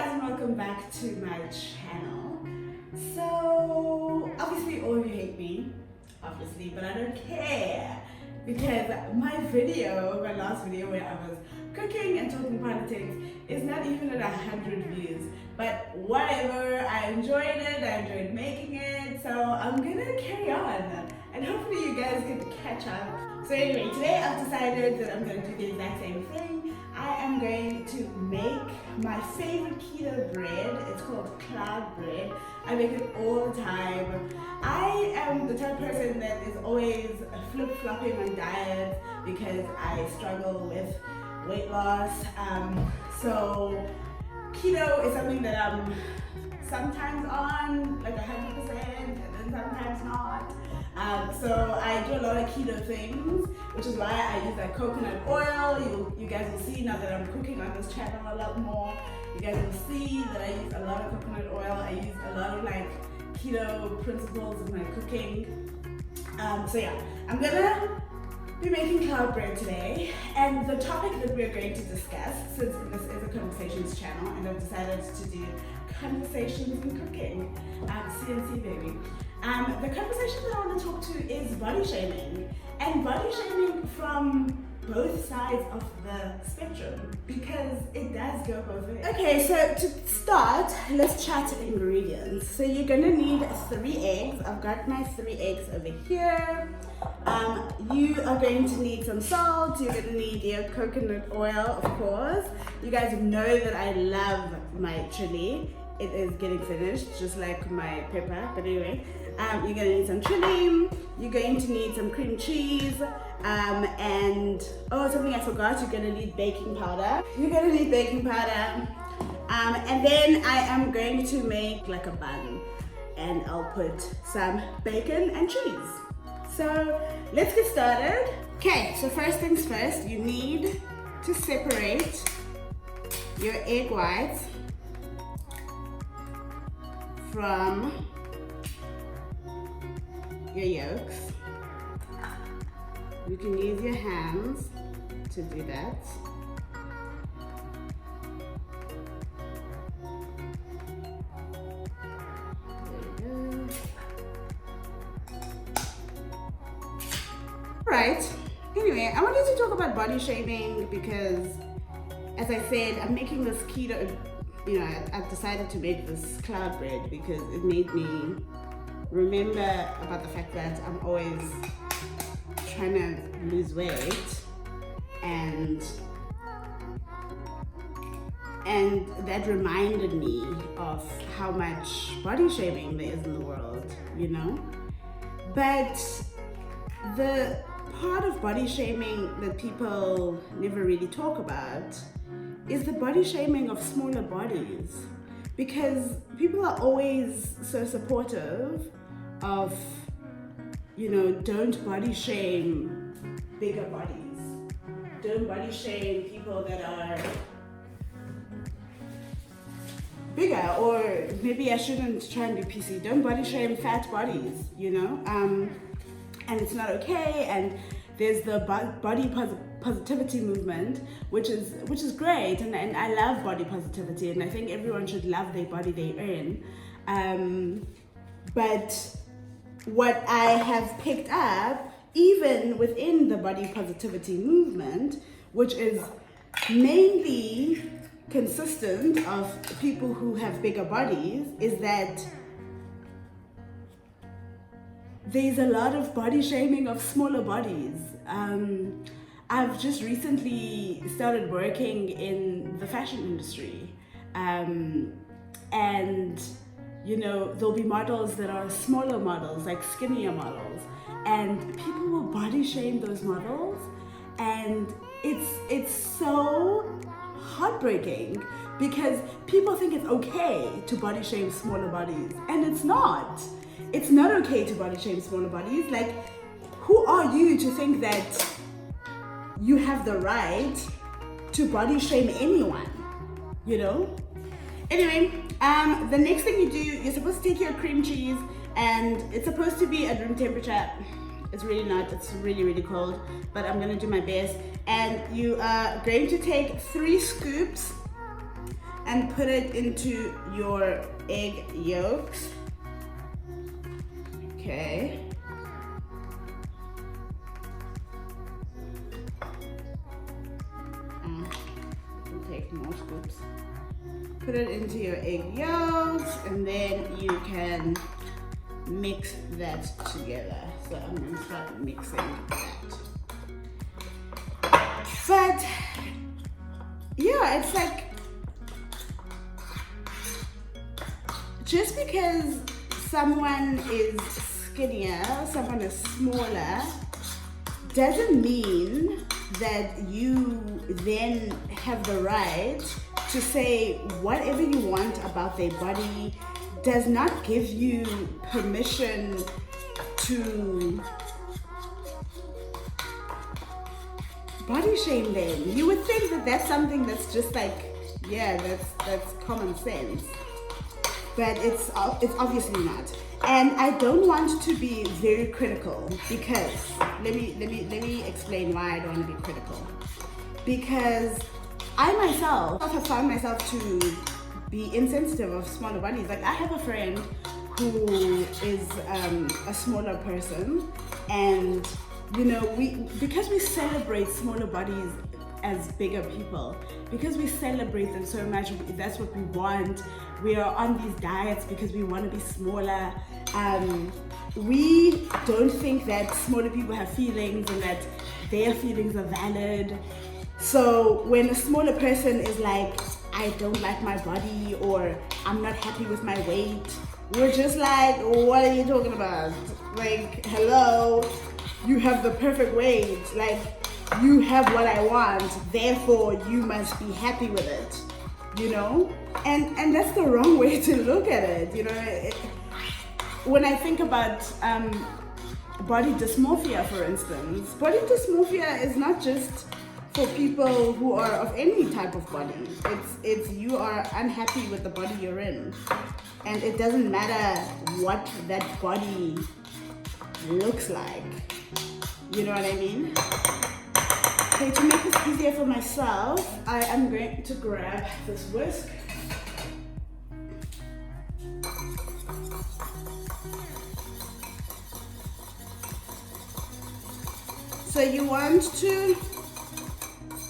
guys and welcome back to my channel. So obviously all of you hate me, obviously, but I don't care because my last video where I was cooking and talking politics is not even at 100 views, but whatever, I enjoyed it, I enjoyed making it, so I'm gonna carry on and hopefully you guys get to catch up. So anyway, today I've decided that I'm gonna do the exact same thing. I am going to make my favorite keto bread. It's called cloud bread. I make it all the time. I am the type of person that is always flip-flopping on diets because I struggle with weight loss. So keto is something that I'm sometimes on, like 100%, and then sometimes not. So I do a lot of keto things, which is why I use like coconut oil. You guys will see now that I'm cooking on this channel a lot more. You guys will see that I use a lot of coconut oil. I use a lot of like keto principles in my cooking. So yeah, I'm gonna be making cloud bread today, and the topic that we're going to discuss, since this is a conversations channel and I've decided to do conversations in cooking, CNC baby. The conversation that I want to talk to is body shaming, and body shaming from both sides of the spectrum, because it does go both ways. Okay, so to start, let's chat ingredients. So you're gonna need 3 eggs. I've got my 3 eggs over here. You are going to need some salt. You're gonna need your coconut oil, of course. You guys know that I love my chili. It is getting finished, just like my pepper, but anyway. You're gonna need some chili, you're going to need some cream cheese, and oh, something I forgot, you're gonna need baking powder. You're gonna need baking powder, and then I am going to make like a bun, and I'll put some bacon and cheese. So let's get started. Okay, so first things first, you need to separate your egg whites from your yolks. You can use your hands to do that. There you go. Right. Anyway, I wanted to talk about body shaming because, as I said, I'm making this keto. You know, I've decided to make this cloud bread because it made me remember about the fact that I'm always trying to lose weight, and that reminded me of how much body shaming there is in the world, you know? But the part of body shaming that people never really talk about is the body shaming of smaller bodies, because people are always so supportive of, you know, don't body shame bigger bodies, don't body shame people that are bigger, or maybe I shouldn't try and be PC, don't body shame fat bodies, you know, and it's not okay. And there's the body positivity movement, which is great, and I love body positivity, and I think everyone should love their body they earn. But what I have picked up, even within the body positivity movement, which is mainly consistent of people who have bigger bodies, is that there's a lot of body shaming of smaller bodies. I've just recently started working in the fashion industry, and you know, there'll be models that are smaller models, like skinnier models, and people will body shame those models, and it's so heartbreaking because people think it's okay to body shame smaller bodies, and it's not. It's not okay to body shame smaller bodies. Like, who are you to think that you have the right to body shame anyone, you know? Anyway, the next thing you do, you're supposed to take your cream cheese, and it's supposed to be at room temperature. It's really not, it's really, really cold, but I'm gonna do my best. And you are going to take 3 scoops and put it into your egg yolks. Okay. Take more scoops. Put it into your egg yolks, and then you can mix that together. So I'm going to start mixing that. But yeah, it's like, just because someone is skinnier, someone is smaller, doesn't mean that you then have the right to say whatever you want about their body. Does not give you permission to body shame them. You would think that that's something that's just like, yeah, that's common sense, but it's obviously not. And I don't want to be very critical, because let me explain why I don't want to be critical. Because I myself have found myself to be insensitive of smaller bodies. Like, I have a friend who is a smaller person, and you know, because we celebrate smaller bodies as bigger people, because we celebrate them so much, that's what we want. We are on these diets because we want to be smaller. We don't think that smaller people have feelings and that their feelings are valid. So when a smaller person is like, I don't like my body, or I'm not happy with my weight, we're just like, what are you talking about? Like, hello, you have the perfect weight. Like, you have what I want, therefore you must be happy with it, you know? And that's the wrong way to look at it, you know? When I think about body dysmorphia, for instance, body dysmorphia is not just for people who are of any type of body. It's you are unhappy with the body you're in, and it doesn't matter what that body looks like. You know what I mean? Okay, to make this easier for myself, I am going to grab this whisk. So you want to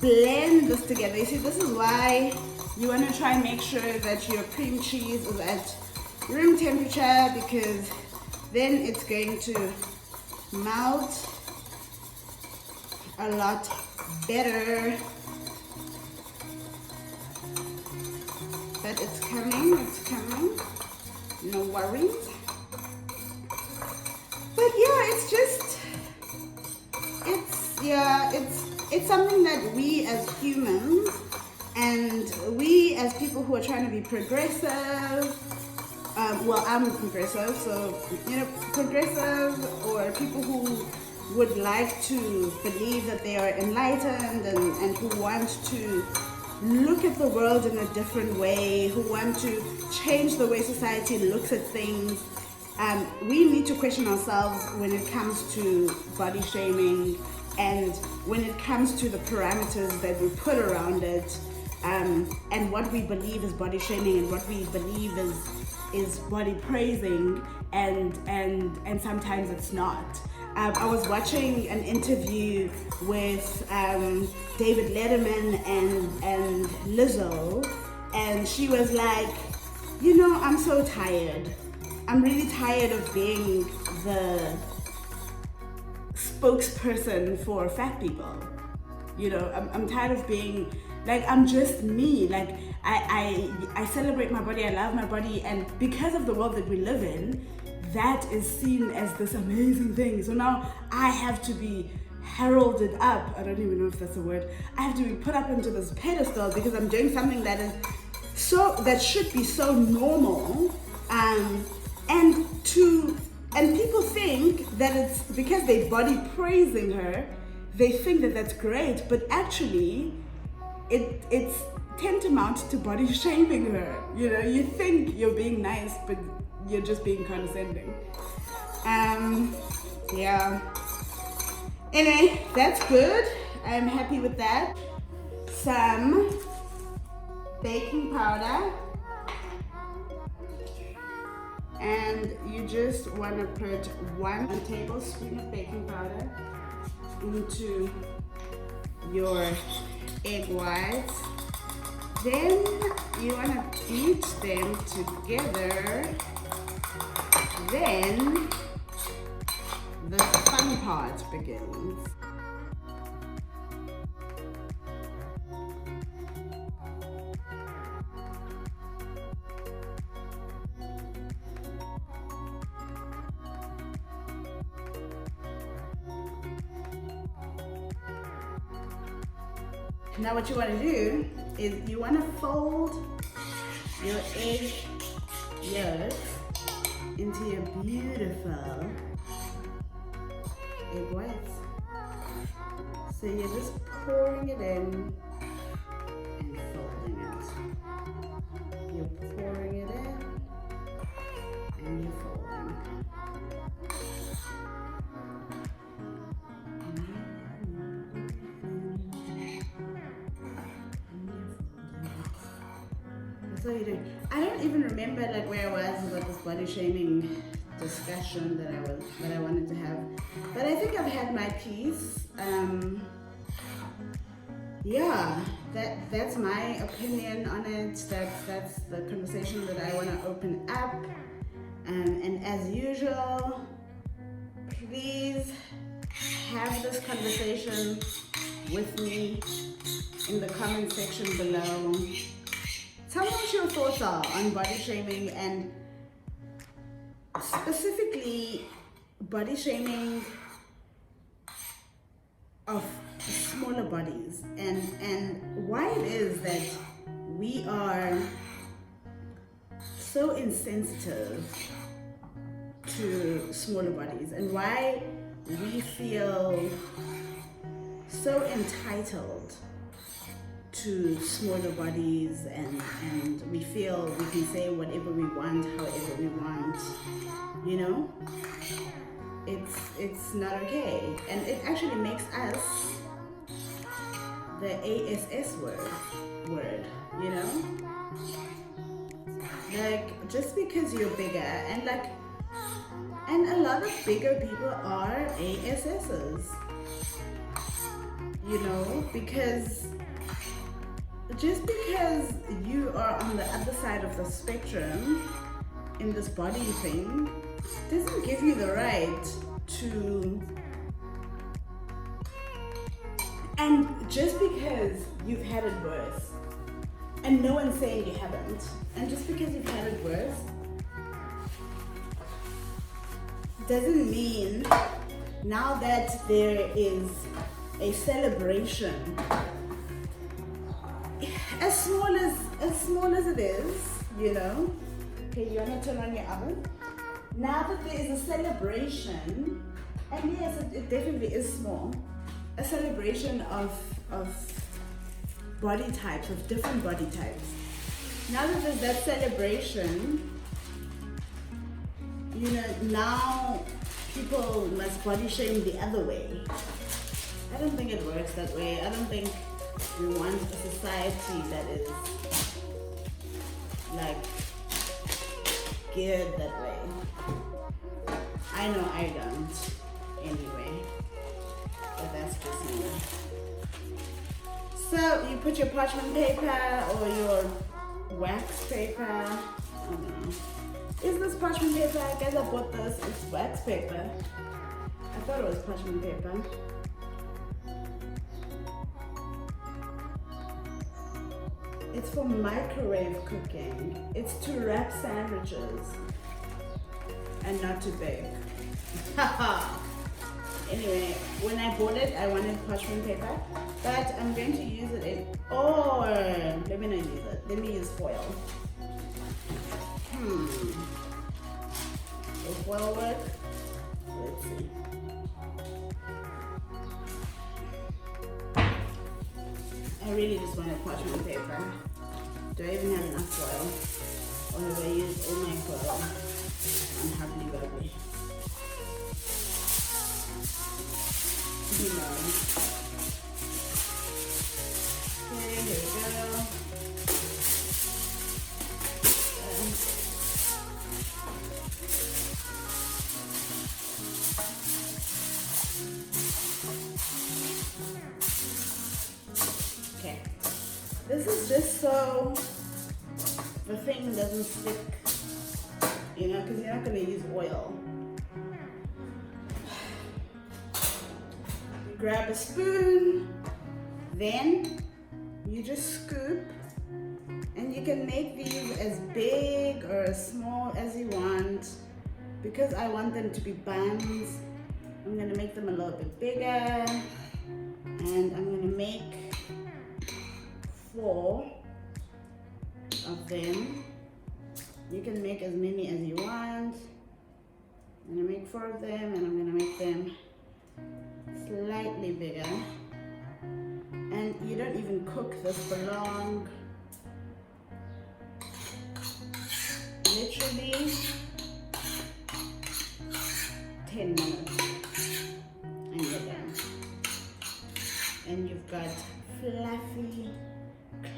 blend this together. You see, this is why you want to try and make sure that your cream cheese is at room temperature, because then it's going to melt a lot better. But it's coming, no worries. But yeah, it's something that we as humans, and we as people who are trying to be progressive, well, I'm progressive, so, you know, progressive, or people who would like to believe that they are enlightened and who want to look at the world in a different way, who want to change the way society looks at things. We need to question ourselves when it comes to body shaming, and when it comes to the parameters that we put around it, and what we believe is body shaming and what we believe is body praising, and sometimes it's not. I was watching an interview with David Letterman and Lizzo, and she was like, you know, I'm so tired. I'm really tired of being the spokesperson for fat people. You know, I'm tired of being, like, I'm just me. Like, I celebrate my body, I love my body, and because of the world that we live in, that is seen as this amazing thing. So now I have to be heralded up. I don't even know if that's a word. I have to be put up into this pedestal because I'm doing something that should be so normal. And people think that it's because they body praising her, they think that that's great, but actually it's tantamount to body shaming her. You know, you think you're being nice, but you're just being condescending. Yeah. Anyway, that's good. I'm happy with that. Some baking powder, and you just want to put 1 tablespoon of baking powder into your egg whites. Then you want to beat them together. Then the fun part begins. Now what you want to do is you want to fold your egg yolks into your beautiful egg whites. So you're just pouring it in and folding it. You're pouring it in and you're folding. That's all you do. I don't even remember like where I was about this body shaming discussion that I wanted to have, but I think I've had my piece. Yeah, that's my opinion on it. That's the conversation that I want to open up. And as usual, please have this conversation with me in the comment section below. Tell me what your thoughts are on body shaming, and specifically body shaming of smaller bodies, and why it is that we are so insensitive to smaller bodies, and why we feel so entitled to smaller bodies, and we feel we can say whatever we want, however we want, you know? It's not okay, and it actually makes us the ASS word, you know? Like, just because you're bigger, and a lot of bigger people are ASSs, you know, because just because you are on the other side of the spectrum in this body thing doesn't give you the right to, and just because you've had it worse, and no one's saying you haven't, and just because you've had it worse doesn't mean now that there is a celebration, as small as it is, you know. Okay, you wanna turn on your oven? Now that there is a celebration, and yes, it definitely is small, a celebration of body types, of different body types. Now that there's that celebration, you know, now people must body shame the other way. I don't think it works that way. I don't think we want a society that is like geared that way. I know I don't anyway, but that's just me. So you put your parchment paper or your wax paper, I don't know. Is this parchment paper? I guess I bought this. It's wax paper. I thought it was parchment paper. It's for microwave cooking. It's to wrap sandwiches and not to bake. Anyway, when I bought it, I wanted parchment paper, but I'm going to use it in, or let me not use it. Let me use foil. Will foil work? Let's see. I really just wanted parchment paper. Do I even have enough foil? Or have I used all my foil? I'm happily bubbly. You know. Okay, here we go. This is just so the thing doesn't stick, you know, because you're not going to use oil. You grab a spoon, then you just scoop, and you can make these as big or as small as you want. Because I want them to be buns, I'm going to make them a little bit bigger, and I'm going to make 4 of them. You can make as many as you want. I'm going to make 4 of them, and I'm going to make them slightly bigger. And you don't even cook this for long. Literally 10 minutes and you're done. And you've got fluffy,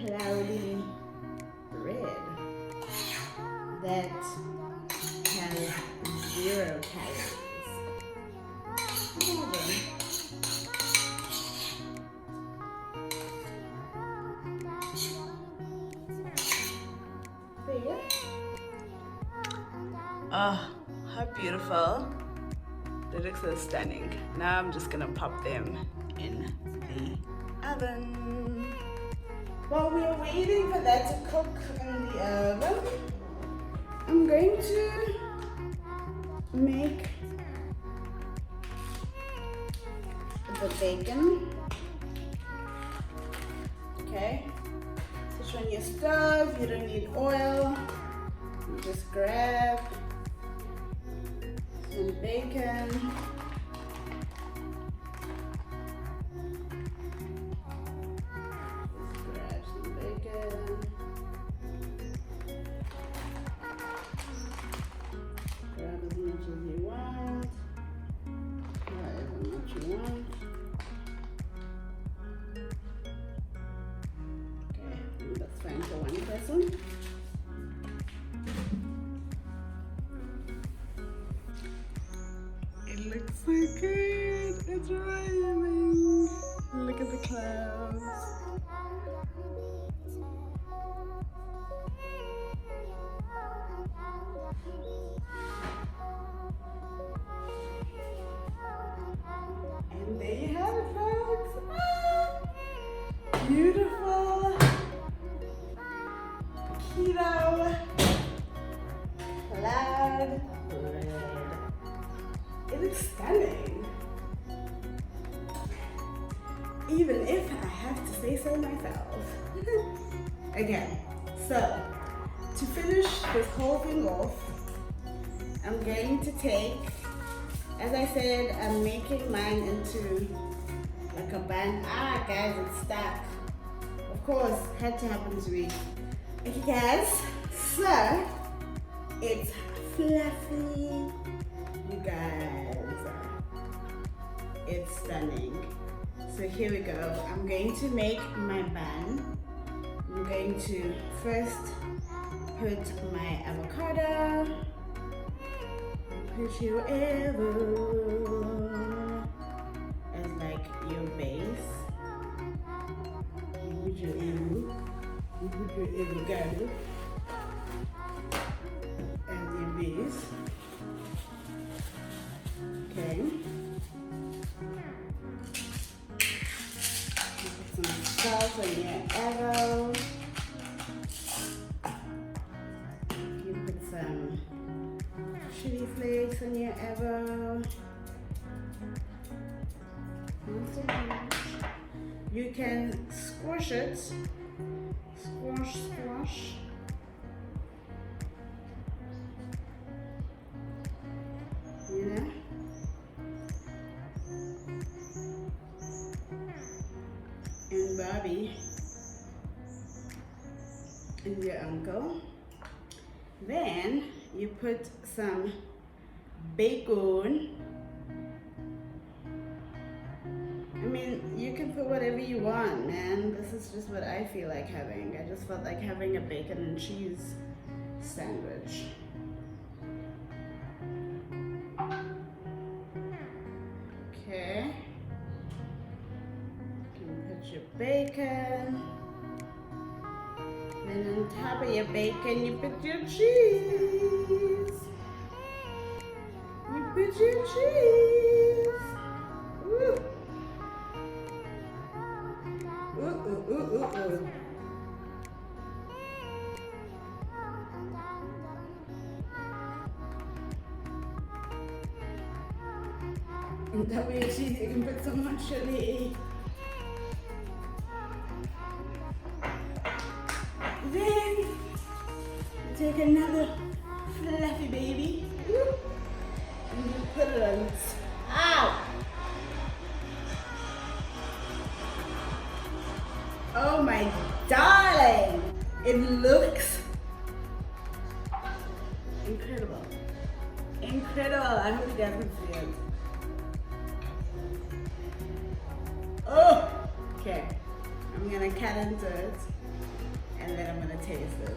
cloudy bread that has 0 calories. Imagine. There you go. Oh, how beautiful. They look so stunning. Now I'm just gonna pop them in the oven. While we're waiting for that to cook in the oven, I'm going to make the bacon. Okay, switch on your stove. You don't need oil. You just grab some bacon. Just grab some bacon. Grab as much as you want. However much you want. Okay, that's fine for one person. It looks so good. It's raining. Look at the clouds. And there you have it, folks. Ah, beautiful keto cloud bread. It looks stunning. Even if I have to say so myself. Okay, so to finish this whole thing off, I'm going to take, as I said, I'm making mine into like a bun. Ah, guys, it's stuck. Of course, had to happen to me. Okay, guys, so it's fluffy. You guys, it's stunning. So here we go. I'm going to make my bun. I'm going to first put my avocado. Put your avocado as like your base. You put your avocado as your base. Okay. Put some salt on your avocado. You put some chili flakes on your avocado. Not so much. You can squash it. Squash, squash. You know? And Bobby and your uncle. Then you put some bacon. I mean, you can put whatever you want, man. This is just what I feel like having. I just felt like having a bacon and cheese sandwich. Okay. You can put your bacon. top of your bacon, you put your cheese. You put your cheese. Ooh. Ooh, ooh, ooh, ooh, ooh. And that way your cheese, you can put some much chili. Then take another fluffy baby. Ooh. And you put it on. Ow! Oh my darling! It looks incredible. Incredible. I hope you guys can see it. Oh! Okay. I'm gonna cut into it and then I'm gonna taste it.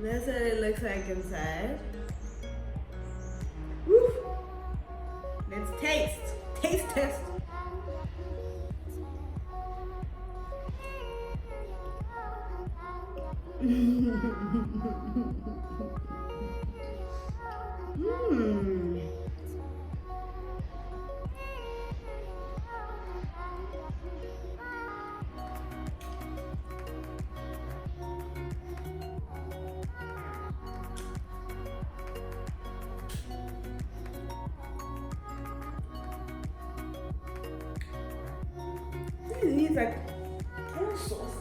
That's what it looks like inside. Woo. Let's taste. Taste test. It needs like a little sauce.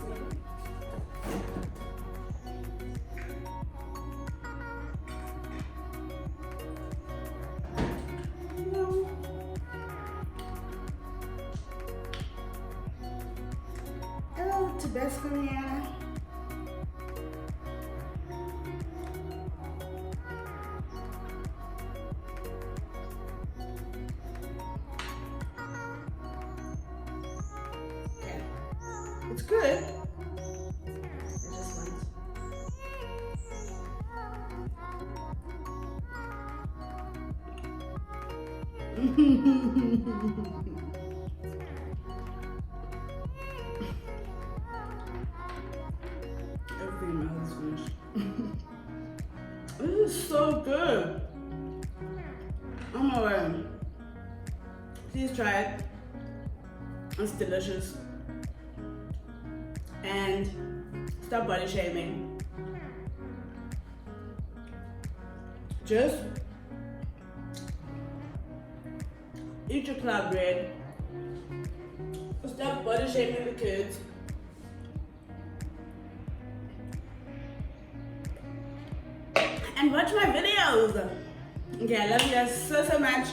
Hello, Tabasco, Rihanna. Okay. It's good. I just want. Everything in my house is finished. This is so good. Oh my word. Please try it. It's delicious. And stop body shaming. Just eat your club bread. Stop body shaming the kids. And watch my videos. Okay, I love you guys so much.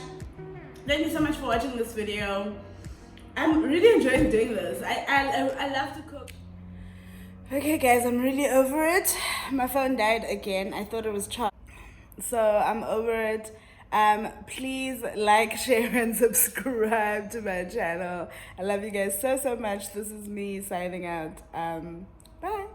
Thank you so much for watching this video. I'm really enjoying doing this. I love to cook. Okay guys, I'm really over it. My phone died again. I thought it was charged. So I'm over it. Please like, share, and subscribe to my channel. I love you guys so much. This is me signing out. Bye.